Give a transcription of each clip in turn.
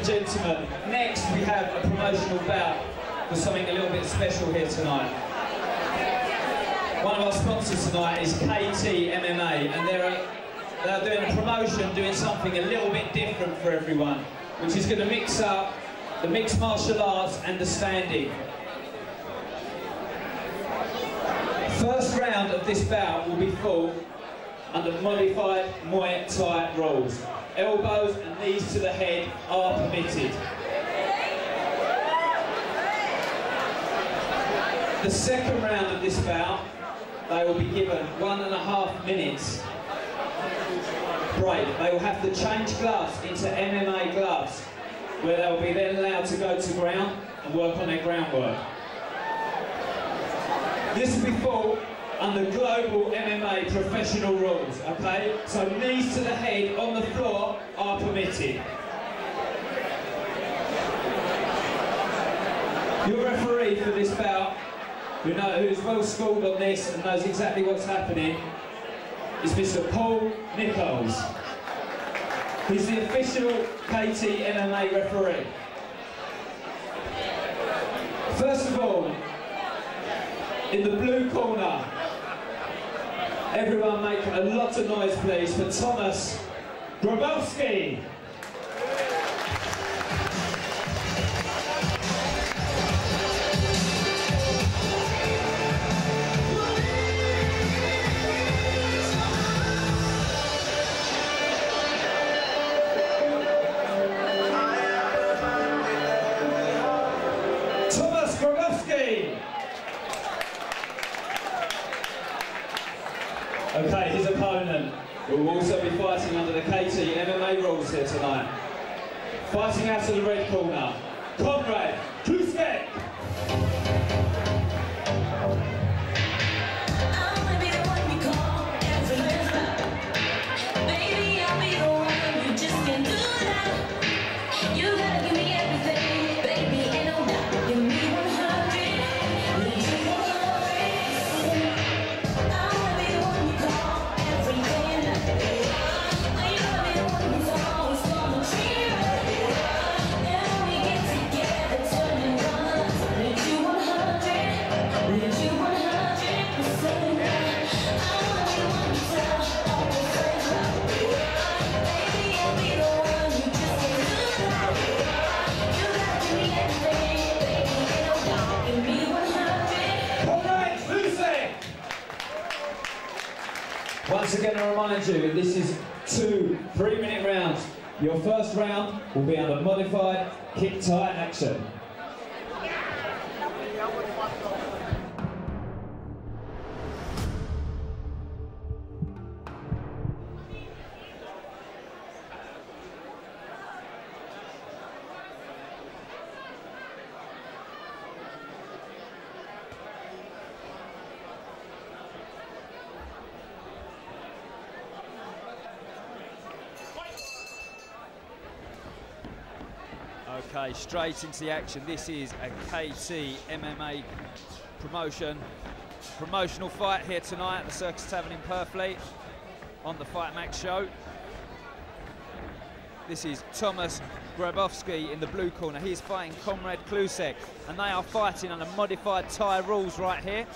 and gentlemen, next we have a promotional bout for something a little bit special here tonight. One of our sponsors tonight is KT MMA, and they're doing a promotion, doing something a little bit different for everyone, which is going to mix up the mixed martial arts and the standing. First round of this bout will be fought under modified Muay Thai rules. Elbows and knees to the head are permitted. The second round of this bout, they will be given 1.5 minutes break. They will have to change gloves into MMA gloves, where they will be then allowed to go to ground and work on their groundwork. This will be fought under global MMA professional rules, okay? So knees to the head on the floor are permitted. Your referee for this bout, who's well schooled on this and knows exactly what's happening, is Mr. Paul Nichols. He's the official KT MMA referee. First of all, in the blue corner, everyone make a lot of noise please for Tomasz Guabowski. Tomasz Guabowski. Okay, his opponent will also be fighting under the KT MMA rules here tonight. Fighting out of the red corner, Konrad, Klusek. Once again, I remind you, this is 2 3-minute rounds. Your first round will be under modified kick tie action. Okay, straight into the action. This is a KT MMA promotional fight here tonight at the Circus Tavern in Purfleet on the FIGHTMAX show. This is Tomasz Guabowski in the blue corner. He's fighting Konrad Klusek, and they are fighting under modified Thai rules right here.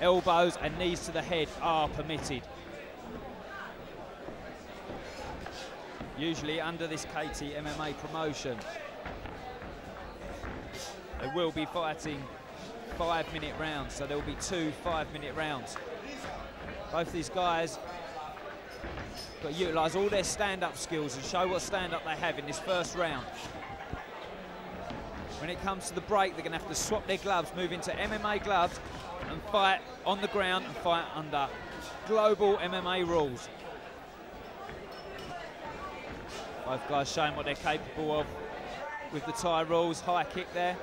Elbows and knees to the head are permitted. Usually under this KT MMA promotion. They will be fighting 5-minute rounds, so there will be 2 5-minute rounds. Both these guys got to utilise all their stand-up skills and show what stand-up they have in this first round. When it comes to the break, they're going to have to swap their gloves, move into MMA gloves and fight on the ground and fight under global MMA rules. Both guys showing what they're capable of with the Thai rules. High kick there.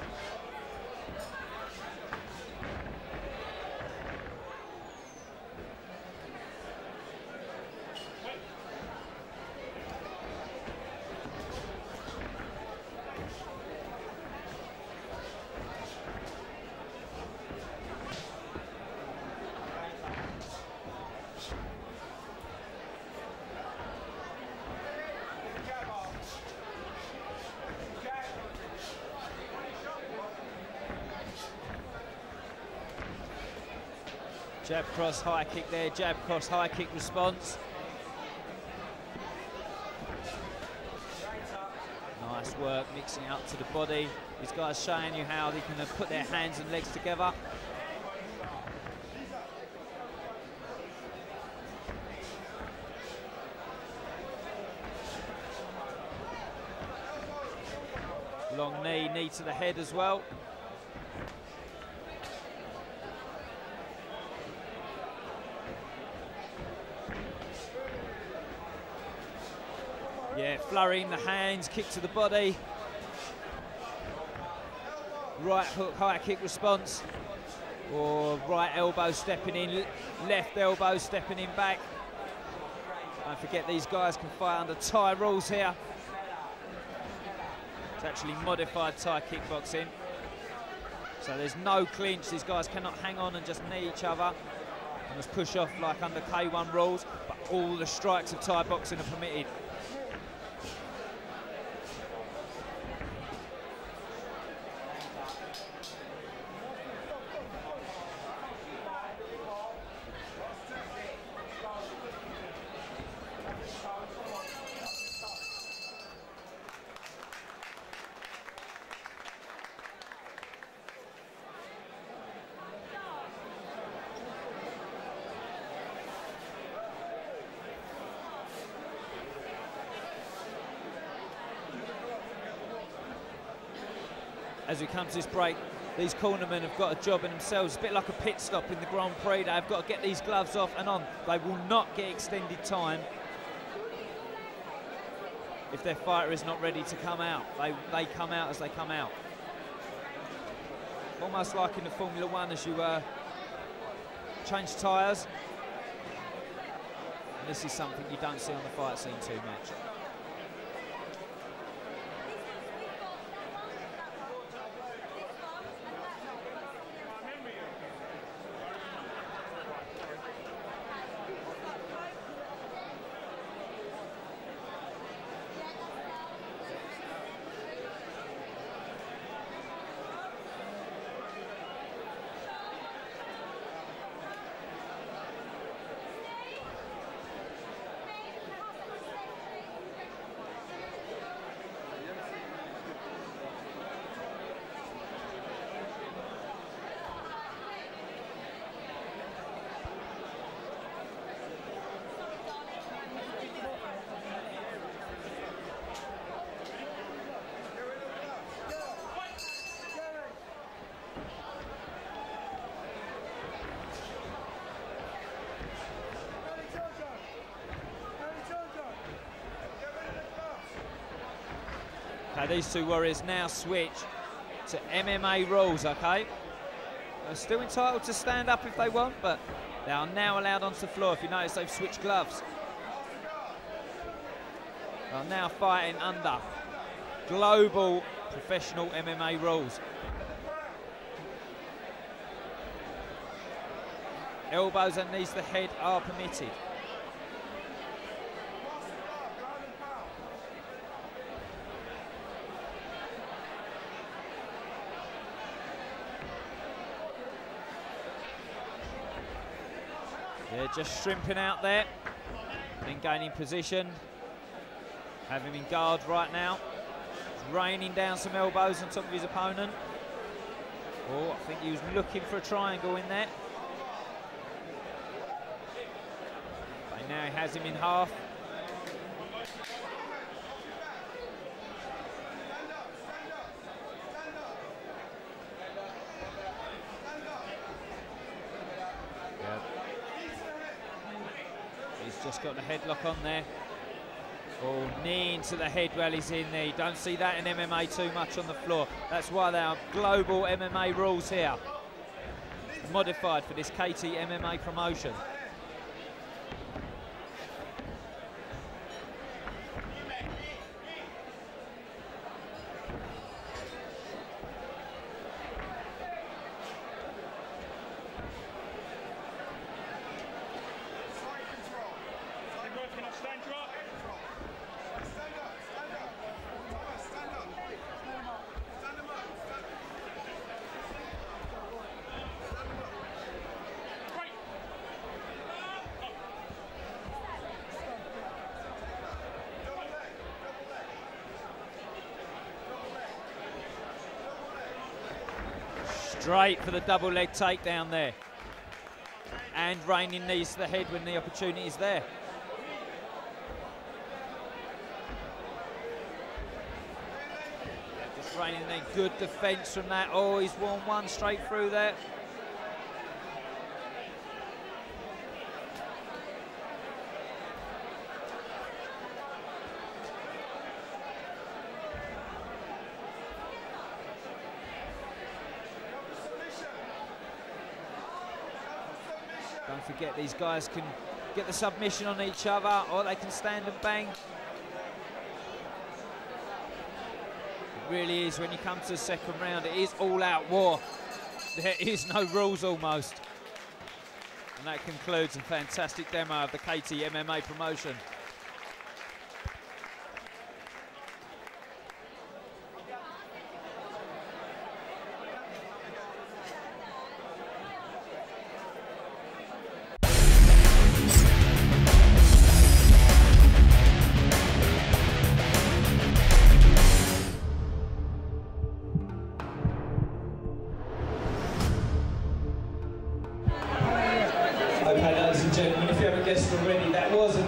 Jab, cross, high kick there. Jab, cross, high kick response. Nice work, mixing it up to the body. These guys showing you how they can put their hands and legs together. Long knee, knee to the head as well. Yeah, flurrying the hands, kick to the body. Right hook, high kick response. Or right elbow stepping in, left elbow stepping in back. Don't forget these guys can fight under Thai rules here. It's actually modified Thai kickboxing. So there's no clinch, these guys cannot hang on and just knee each other and just push off like under K1 rules, but all the strikes of Thai boxing are permitted. As we come to this break, these cornermen have got a job in themselves, a bit like a pit stop in the Grand Prix. They've got to get these gloves off and on. They will not get extended time if their fighter is not ready to come out. They come out as they come out. Almost like in the Formula One as you change tyres. And this is something you don't see on the fight scene too much. Okay, these two warriors now switch to MMA rules, okay? They're still entitled to stand up if they want, but they are now allowed onto the floor. If you notice, they've switched gloves. They are now fighting under global professional MMA rules. Elbows and knees to the head are permitted. Yeah, just shrimping out there, then gaining position. Have him in guard right now. He's raining down some elbows on top of his opponent. Oh, I think he was looking for a triangle in there. But now he has him in half. Just got the headlock on there. Oh, knee into the head while he's in there. You don't see that in MMA too much on the floor. That's why they are global MMA rules here. Modified for this KT MMA promotion. Straight for the double leg takedown there. And raining knees to the head when the opportunity is there. Just raining knee, good defence from that. Oh, he's won one straight through there. Don't forget, these guys can get the submission on each other, or they can stand and bang. It really is, when you come to the second round, it is all-out war. There is no rules almost. And that concludes a fantastic demo of the KT MMA promotion.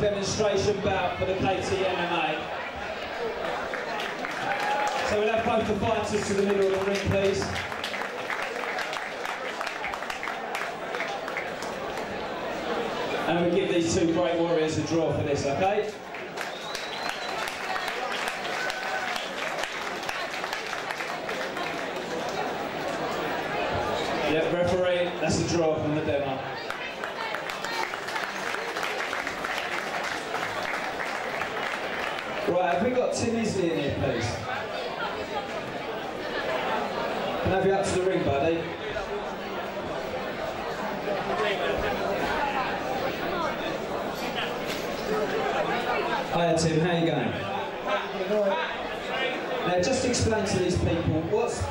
Demonstration bout for the KT MMA. So we'll have both the fighters to the middle of the ring, please. And we'll give these two great warriors a draw for this, okay? Yep, referee, that's a draw from the demo. Right, have we got Tim Isley in here, please? Can I have you up to the ring, buddy? Hiya, Tim, how are you going? Now, just explain to these people, what's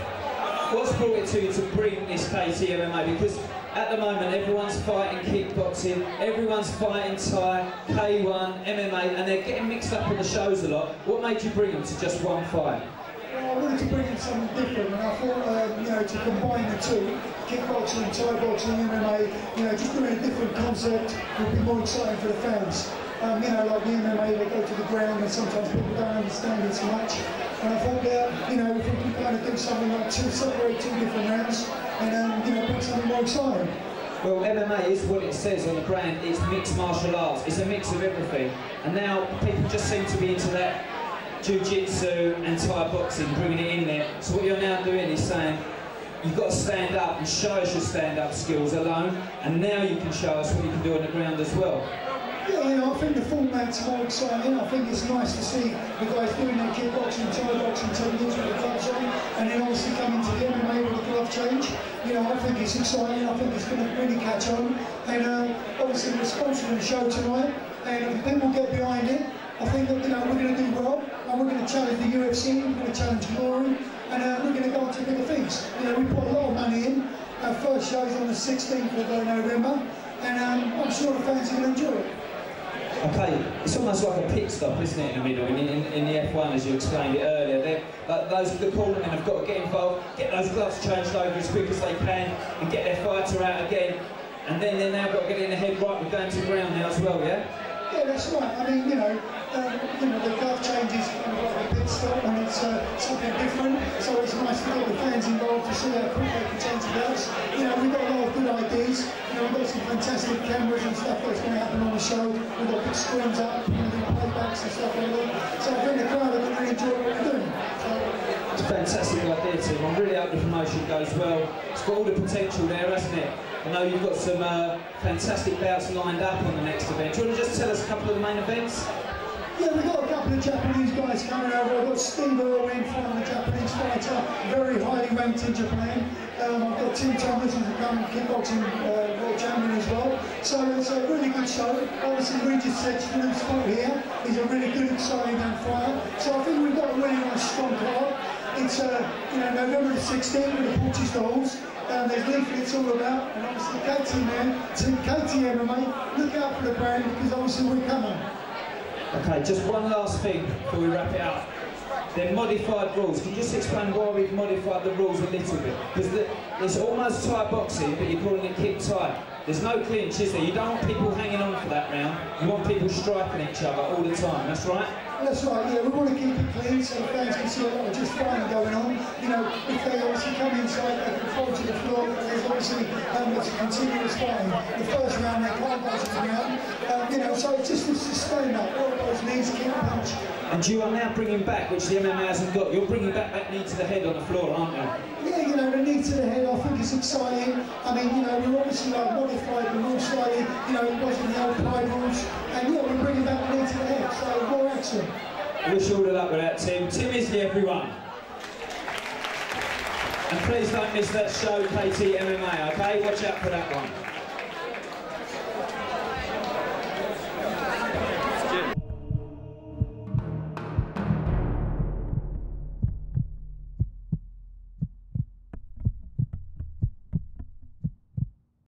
brought it to you to bring this KT MMA? Because at the moment, everyone's fighting kickboxing, everyone's fighting Thai, K1, MMA, and they're getting mixed up on the shows a lot. What made you bring them to just one fight? Well, I wanted to bring in something different, and I thought, you know, to combine the two, kickboxing, Thai boxing, MMA, you know, just doing a different concept would be more exciting for the fans. You know, like the MMA, they go to the ground, and sometimes people don't understand it so much. And I thought, you know, if we can kind of do something like separate two different rounds, and you know, make something more exciting. Well, MMA is what it says on the brand. It's mixed martial arts. It's a mix of everything. And now people just seem to be into that jiu-jitsu and Thai boxing, bringing it in there. So what you're now doing is saying, you've got to stand up and show us your stand-up skills alone, and now you can show us what you can do on the ground as well. Yeah, you know, I think the format's more exciting. I think it's nice to see the guys doing their kickboxing, Thai boxing techniques with the gloves on, and then obviously coming to the MMA with the glove change. You know, I think it's exciting. I think it's going to really catch on. And obviously we're sponsoring the show tonight, and if people get behind it, I think that, you know, we're going to do well, and we're going to challenge the UFC, we're going to challenge Glory, and we're going to go on to bigger things. You know, we put a lot of money in. Our first show is on the 16th of November, and I'm sure the fans are going to enjoy it. Okay, it's almost like a pit stop, isn't it, in the middle? In the F1, as you explained it earlier, the cornermen have got to get involved, get those gloves changed over as quick as they can, and get their fighter out again. And then they've now got to get in the head right, we're going to the ground now as well, yeah? Yeah, that's right. I mean, you know, the glove change is kind of like a pit stop, and it's something different. So it's nice to get the fans involved to see how quick they can change the gloves. You know, we've got a lot of good ideas. You know, we've got some fantastic cameras and stuff that's going to happen on the show. We've got big screens up, you know, playbacks and stuff like that. So I think the crowd are going to really enjoy what we're doing. It's a fantastic idea, Tim. I really hope the promotion goes well. It's got all the potential there, hasn't it? I know you've got some fantastic bouts lined up on the next event. Do you want to just tell us a couple of the main events? Yeah, we've got a couple of Japanese guys coming over. I've got Steve Irwin from the Japanese fighter, very highly ranked in Japan. I've got Tim Tomasz, who's a current kickboxing world champion as well. So it's a really good show. Obviously, Regis Sedgman's fought here. He's a really good, exciting young fighter. So I think we've got a really nice, strong card. It's you know, November the 16th with the Portuguese Halls. There's leaflets all about, and obviously KT man, KT MMA, look out for the brand because obviously we're coming. Okay, just one last thing before we wrap it up. They're modified rules. Can you just explain why we've modified the rules a little bit? Because it's almost Thai boxing, but you're calling it kick Thai. There's no clinch, is there? You don't want people hanging on for that round. You want people striking each other all the time. That's right? That's right, yeah. We want to keep it clean so the fans can see a lot of just fighting going on. You know, if they obviously come inside, they can fall to the floor, but there's obviously it's a continuous fighting. The first round, they can't go to the ground. You know, so it's just a stand-up. All those knees, kick, punch. And you are now bringing back, which the MMA hasn't got, you're bringing back that knee to the head on the floor, aren't you? Yeah, you know, the knee to the head, I think it's exciting. I mean, you know, we're obviously like modified the rules slightly, you know, it wasn't the old Pride rules. And yeah, we're bringing back the knee to the head, so more action. I wish you all the luck with that, Tim. Tim Isley, everyone. And please don't miss that show, KT MMA, okay? Watch out for that one.